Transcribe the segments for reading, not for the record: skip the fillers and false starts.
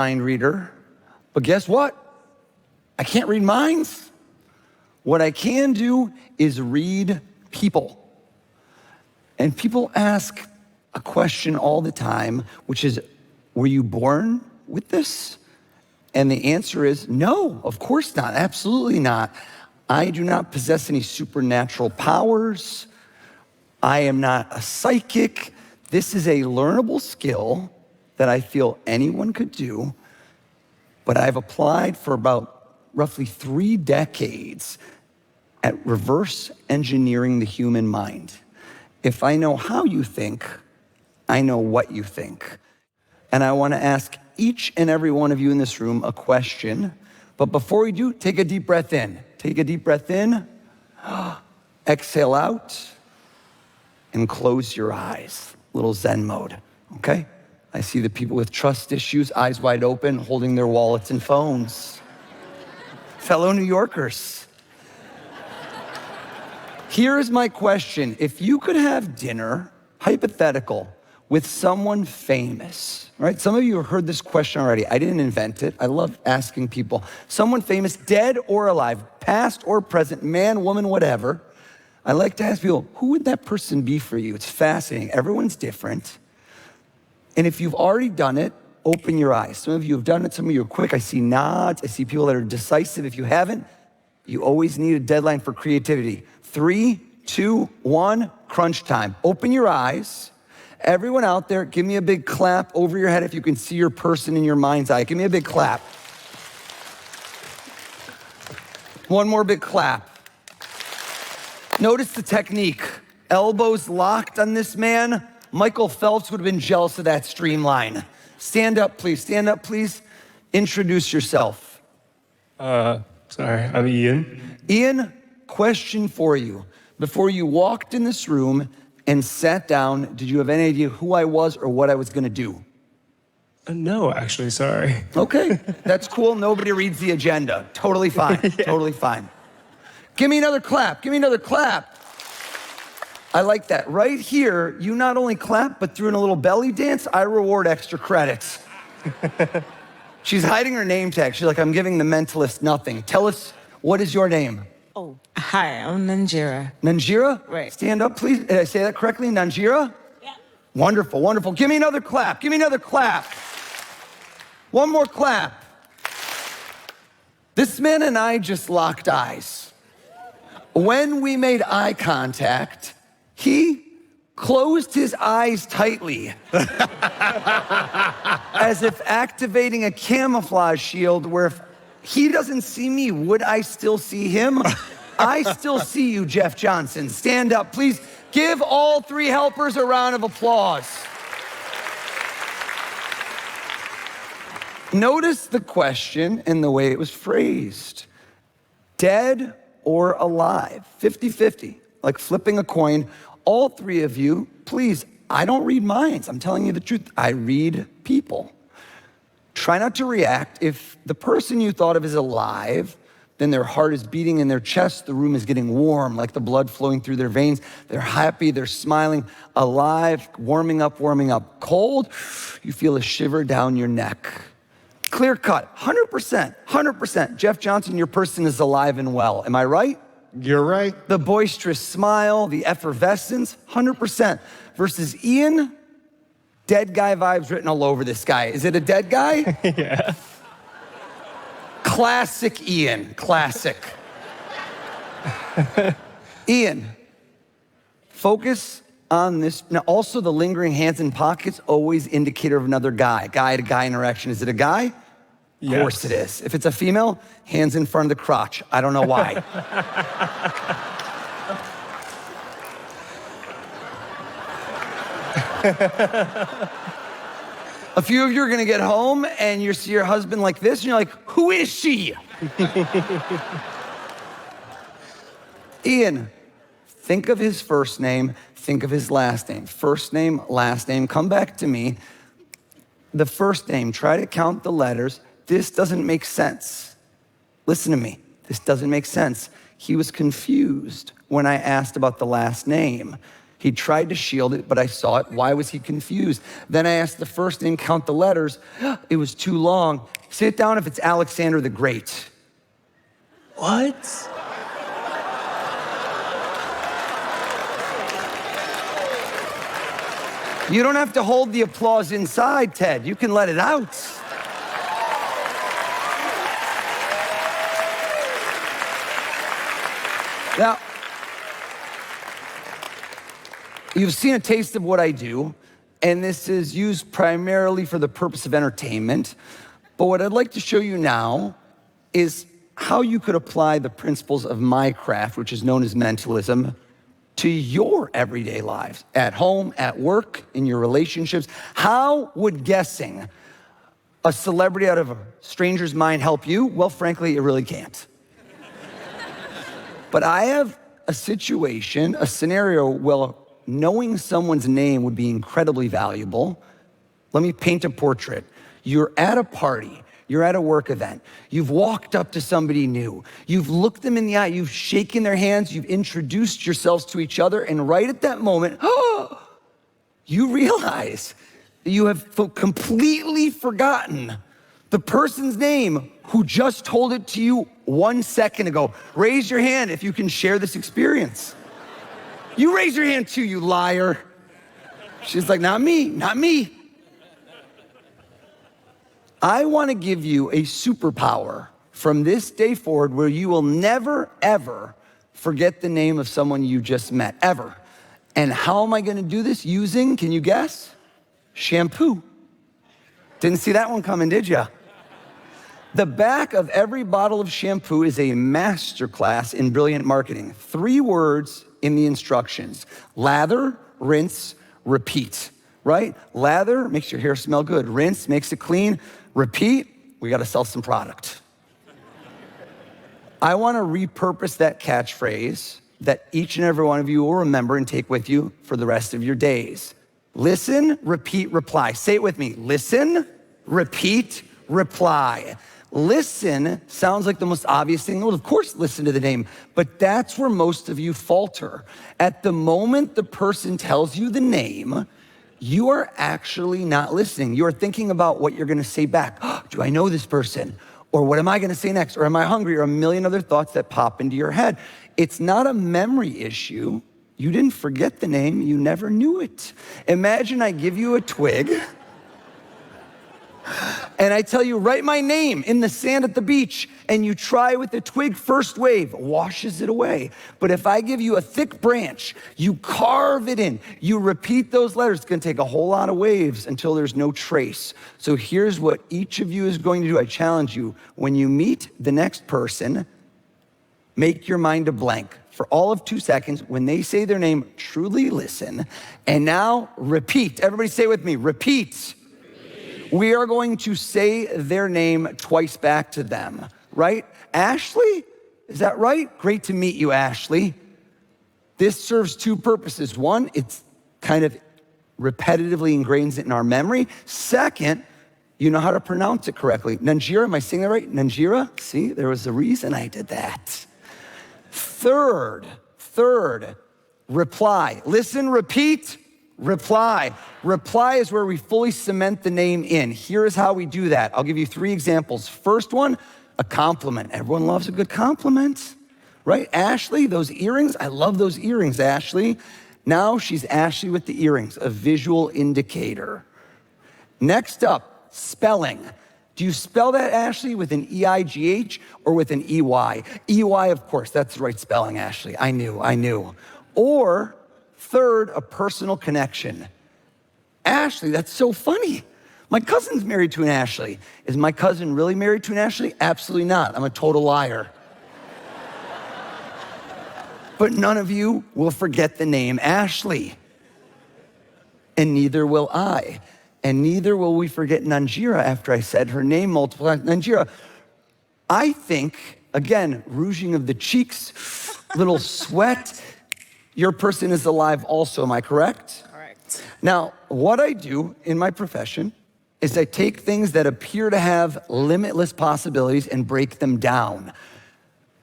mind reader, but guess what? I can't read minds. What I can do is read people. And people ask a question all the time, which is, were you born with this? And the answer is no, of course not, absolutely not. I do not possess any supernatural powers. I am not a psychic. This is a learnable skill that I feel anyone could do, but I've applied for about roughly 3 decades at reverse engineering the human mind. If I know how you think, I know what you think. And I want to ask each and every one of you in this room a question. But before we do, take a deep breath in. Take a deep breath in, exhale out, and close your eyes. Little Zen mode, okay? I see the people with trust issues, eyes wide open, holding their wallets and phones. Fellow New Yorkers. Here is my question. If you could have dinner, hypothetical, with someone famous, right? Some of you have heard this question already. I didn't invent it. I love asking people. Someone famous, dead or alive, past or present, man, woman, whatever. I like to ask people, who would that person be for you? It's fascinating. Everyone's different. And if you've already done it, open your eyes. Some of you have done it. Some of you are quick. I see nods. I see people that are decisive. If you haven't, you always need a deadline for creativity. 3, 2, 1, crunch time. Open your eyes. Everyone out there, give me a big clap over your head if you can see your person in your mind's eye. Give me a big clap. One more big clap. Notice the technique. Elbows locked on this man. Michael Phelps would have been jealous of that streamline. Stand up, please. Stand up, please. Introduce yourself. Sorry, I'm Ian. Ian, question for you. Before you walked in this room and sat down, did you have any idea who I was or what I was gonna do? No, actually, sorry. Okay, that's cool. Nobody reads the agenda. Totally fine, Yeah. Totally fine. Give me another clap, give me another clap. I like that. Right here, you not only clap, but threw in a little belly dance. I reward extra credits. She's hiding her name tag. She's like, I'm giving the mentalist nothing. Tell us, what is your name? Oh, hi, I'm Nanjira. Nanjira? Right. Stand up, please. Did I say that correctly? Nanjira? Yeah. Wonderful, wonderful. Give me another clap. Give me another clap. One more clap. This man and I just locked eyes. When we made eye contact, he closed his eyes tightly, as if activating a camouflage shield where if he doesn't see me, would I still see him? I still see you, Jeff Johnson. Stand up, please. Give all 3 helpers a round of applause. Notice the question and the way it was phrased. Dead or alive? 50-50, like flipping a coin. All 3 of you, please, I don't read minds. I'm telling you the truth. I read people. Try not to react. If the person you thought of is alive, then their heart is beating in their chest, the room is getting warm, like the blood flowing through their veins. They're happy, they're smiling. Alive, warming up. Cold, you feel a shiver down your neck. Clear cut, 100%. Jeff Johnson, your person is alive and well. Am I right? You're right. The boisterous smile, the effervescence, 100%. Versus Ian, dead guy vibes written all over this guy. Is it a dead guy? Yeah. Classic Ian, classic. Ian, focus on this. Now, also the lingering hands in pockets, always indicator of another guy. Guy-to-guy interaction. Is it a guy? Yes. Of course it is. If it's a female, hands in front of the crotch. I don't know why. A few of you are gonna get home and you see your husband like this and you're like, who is she? Ian, think of his first name, think of his last name. First name, last name, come back to me. The first name, try to count the letters. This doesn't make sense. Listen to me, this doesn't make sense. He was confused when I asked about the last name. He tried to shield it, but I saw it. Why was he confused? Then I asked the first name, count the letters. It was too long. Say it down if it's Alexander the Great. What? You don't have to hold the applause inside, Ted. You can let it out. Now, you've seen a taste of what I do, and this is used primarily for the purpose of entertainment. But what I'd like to show you now is how you could apply the principles of my craft, which is known as mentalism, to your everyday lives, at home, at work, in your relationships. How would guessing a celebrity out of a stranger's mind help you? Well, frankly, it really can't. But I have a situation, a scenario where knowing someone's name would be incredibly valuable. Let me paint a portrait. You're at a party. You're at a work event. You've walked up to somebody new. You've looked them in the eye. You've shaken their hands. You've introduced yourselves to each other. And right at that moment, you realize that you have completely forgotten the person's name who just told it to you 1 second ago. Raise your hand if you can share this experience. You raise your hand too, you liar. She's like, not me, not me. I want to give you a superpower from this day forward where you will never, ever forget the name of someone you just met, ever. And how am I going to do this? Using, can you guess? Shampoo. Didn't see that one coming, did you? The back of every bottle of shampoo is a masterclass in brilliant marketing. 3 words in the instructions: lather, rinse, repeat, right? Lather makes your hair smell good. Rinse makes it clean. Repeat, we got to sell some product. I want to repurpose that catchphrase that each and every one of you will remember and take with you for the rest of your days. Listen, repeat, reply. Say it with me. Listen, repeat, reply. Listen sounds like the most obvious thing. Well, of course, listen to the name, but that's where most of you falter. At the moment the person tells you the name, you are actually not listening. You are thinking about what you're gonna say back. Do I know this person? Or what am I gonna say next? Or am I hungry? Or a million other thoughts that pop into your head. It's not a memory issue. You didn't forget the name, you never knew it. Imagine I give you a twig, and I tell you, write my name in the sand at the beach, and you try with the twig, first wave washes it away. But if I give you a thick branch, you carve it in, you repeat those letters, it's gonna take a whole lot of waves until there's no trace. So here's what each of you is going to do. I challenge you, when you meet the next person, make your mind a blank for all of 2 seconds. When they say their name, truly listen. And now repeat. Everybody say with me, repeat. We are going to say their name twice back to them, right? Ashley, is that right? Great to meet you, Ashley. This serves 2 purposes. 1, it's kind of repetitively ingrains it in our memory. 2nd, you know how to pronounce it correctly. Nanjira, am I saying that right? Nanjira? See, there was a reason I did that. Third, reply. Listen, repeat, reply. Reply is where we fully cement the name in. Here is how we do that. I'll give you 3 examples. First one, a compliment. Everyone loves a good compliment, right? Ashley, those earrings, I love those earrings, Ashley. Now she's Ashley with the earrings, a visual indicator. Next up, spelling. Do you spell that, Ashley, with an E-I-G-H or with an E-Y? E-Y, of course, that's the right spelling, Ashley. I knew. Or third, a personal connection. Ashley, that's so funny. My cousin's married to an Ashley. Is my cousin really married to an Ashley? Absolutely not. I'm a total liar. But none of you will forget the name Ashley. And neither will I. And neither will we forget Nanjira after I said her name multiple times. Nanjira, I think, again, rouging of the cheeks, little sweat. Your person is alive also, am I correct? Correct. Now, what I do in my profession is I take things that appear to have limitless possibilities and break them down.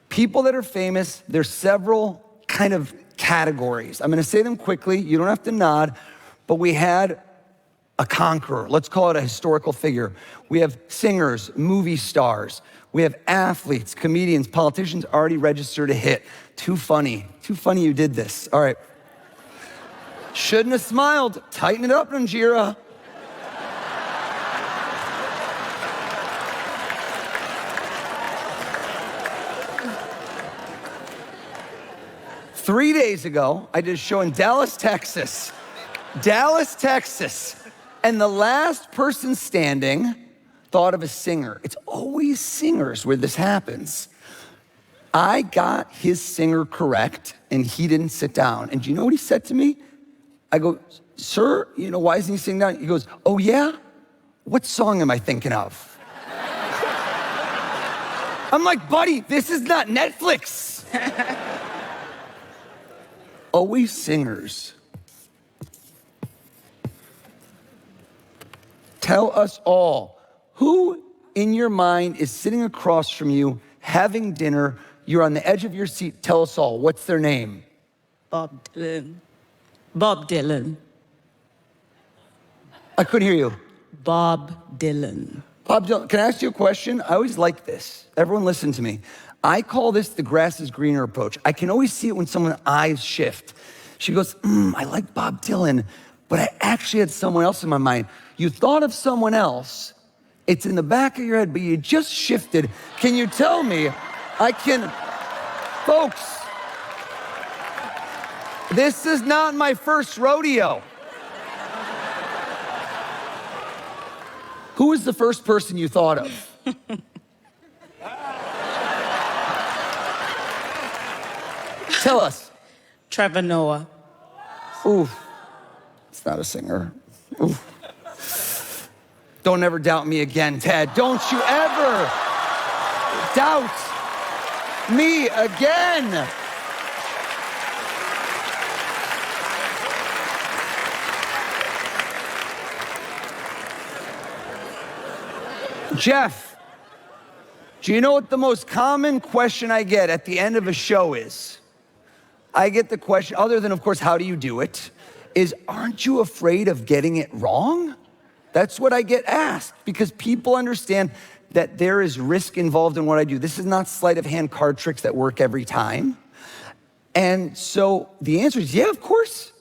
People that are famous, there's several kind of categories. I'm gonna say them quickly, you don't have to nod, but we had a conqueror. Let's call it a historical figure. We have singers, movie stars. We have athletes, comedians, politicians already registered a hit. Too funny you did this. All right. Shouldn't have smiled. Tighten it up, Nanjira. Three days ago, I did a show in Dallas, Texas. And the last person standing thought of a singer. It's always singers where this happens. I got his singer correct, and he didn't sit down. And do you know what he said to me? I go, sir, why isn't he sitting down? He goes, oh yeah? What song am I thinking of? I'm like, buddy, this is not Netflix. Always singers. Tell us all, who in your mind is sitting across from you, having dinner, you're on the edge of your seat, tell us all, what's their name? Bob Dylan. Bob Dylan. I couldn't hear you. Bob Dylan. Bob Dylan, can I ask you a question? I always like this. Everyone listen to me. I call this the grass is greener approach. I can always see it when someone's eyes shift. She goes, I like Bob Dylan, but I actually had someone else in my mind. You thought of someone else, it's in the back of your head, but you just shifted. Can you tell me, folks, this is not my first rodeo. Who was the first person you thought of? Tell us. Trevor Noah. Ooh, it's not a singer. Ooh. Don't ever doubt me again, Ted. Don't you ever doubt me again. Jeff, do you know what the most common question I get at the end of a show is? I get the question, other than, of course, how do you do it, is, aren't you afraid of getting it wrong? That's what I get asked, because people understand that there is risk involved in what I do. This is not sleight of hand card tricks that work every time. And so the answer is, yeah, of course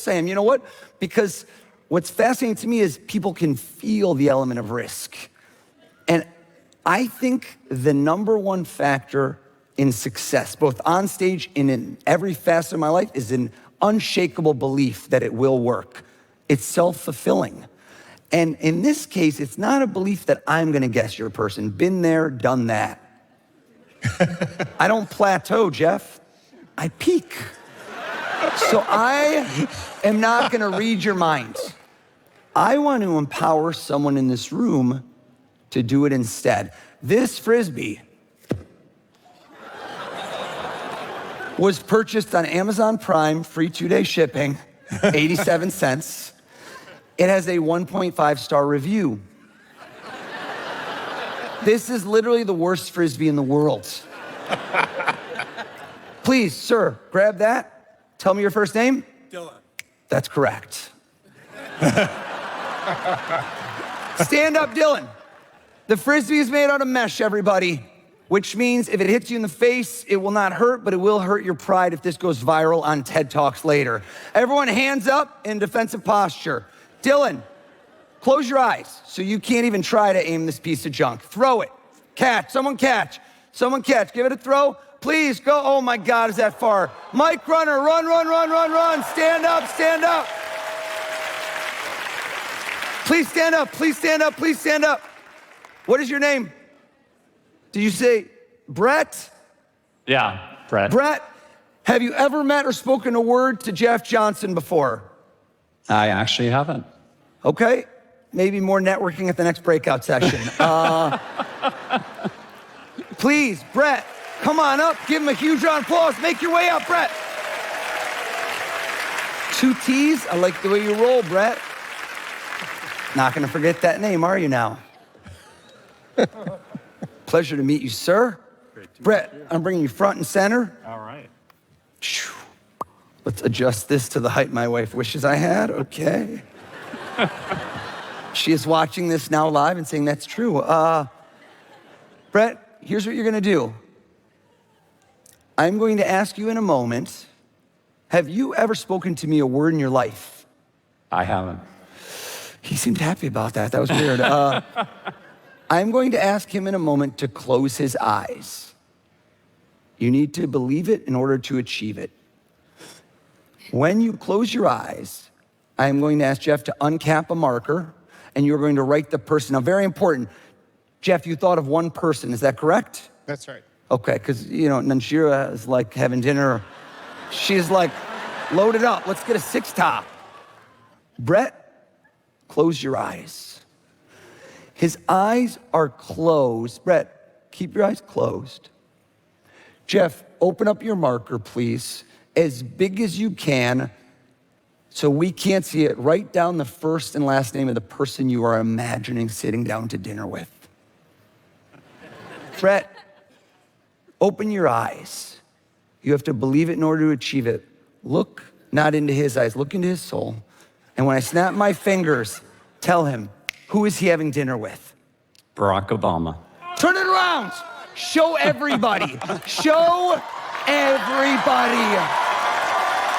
I am. You know what? Because what's fascinating to me is people can feel the element of risk. And I think the number one factor in success, both on stage and in every facet of my life, is an unshakable belief that it will work. It's self-fulfilling. And in this case, it's not a belief that I'm gonna guess your person. Been there, done that. I don't plateau, Jeff. I peak. So I am not gonna read your mind. I want to empower someone in this room to do it instead. This Frisbee was purchased on Amazon Prime, free 2-day shipping, 87 cents. It has a 1.5-star review. This is literally the worst Frisbee in the world. Please, sir, grab that. Tell me your first name. Dylan. That's correct. Stand up, Dylan. The Frisbee is made out of mesh, everybody, which means if it hits you in the face, it will not hurt, but it will hurt your pride if this goes viral on TED Talks later. Everyone hands up in defensive posture. Dylan, close your eyes so you can't even try to aim this piece of junk. Throw it. Catch. Someone catch. Someone catch. Give it a throw. Please go. Oh my God, is that far? Mike Runner, run, run, run, run, run. Stand up, stand up. Please stand up, please stand up, please stand up. What is your name? Did you say Brett? Yeah, Brett. Brett, have you ever met or spoken a word to Jeff Johnson before? I actually haven't. Okay, maybe more networking at the next breakout session. Please, Brett, come on up. Give him a huge round of applause. Make your way up, Brett. 2 T's. I like the way you roll, Brett. Not gonna forget that name, are you now? Pleasure to meet you, sir. Brett, I'm bringing you front and center. All right. Let's adjust this to the height my wife wishes I had. Okay. She is watching this now live and saying that's true. Brett, here's what you're gonna do. I'm going to ask you in a moment, have you ever spoken to me a word in your life? I haven't. He seemed happy about that. That was weird. I'm going to ask him in a moment to close his eyes. You need to believe it in order to achieve it. When you close your eyes, I'm going to ask Jeff to uncap a marker, and you're going to write the person. Now, very important, Jeff, you thought of one person, is that correct? That's right. Okay, because, Nanshira is like having dinner. She's like, load it up, let's get a six top. Brett, close your eyes. His eyes are closed. Brett, keep your eyes closed. Jeff, open up your marker, please, as big as you can so we can't see it. Write down the first and last name of the person you are imagining sitting down to dinner with. Brett, open your eyes. You have to believe it in order to achieve it. Look not into his eyes, look into his soul. And when I snap my fingers, tell him, who is he having dinner with? Barack Obama. Turn it around. Show everybody. Show everybody.